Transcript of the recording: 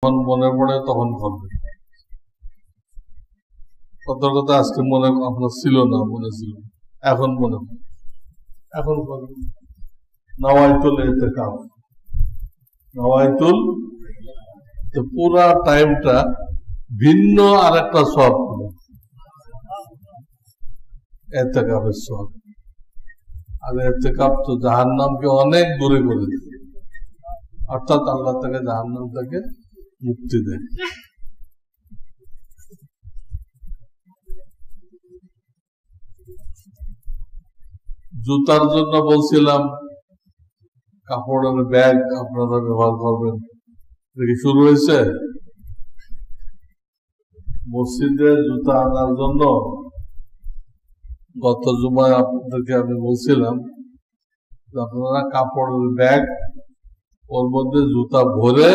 যখন মনে পড়ে তখন করবে। কত কথা আজকে মনে আপনার ছিল না, মনে ছিল, এখন মনে পড়ে, এখন করবে। নওয়াইতুল ইতিকাফ, নওয়াইতুল, পুরা টাইমটা ভিন্ন আর একটা সব ইতিকাফের সব। আর ইতিকাফ তো জাহান্নামকে অনেক দূরে করে দেয়, অর্থাৎ আল্লাহ থেকে জাহান্নাম থেকে মুক্তি দেয়। জুতার জন্য বলছিলাম কাপড়ের ব্যাগ আপনারা ব্যবহার করবেন, দেখি শুরু হয়েছে। মসজিদে জুতা আনার জন্য গত জুমায় আপনাদেরকে আমি বলছিলাম আপনারা কাপড়ের ব্যাগ, ওর মধ্যে জুতা ভরে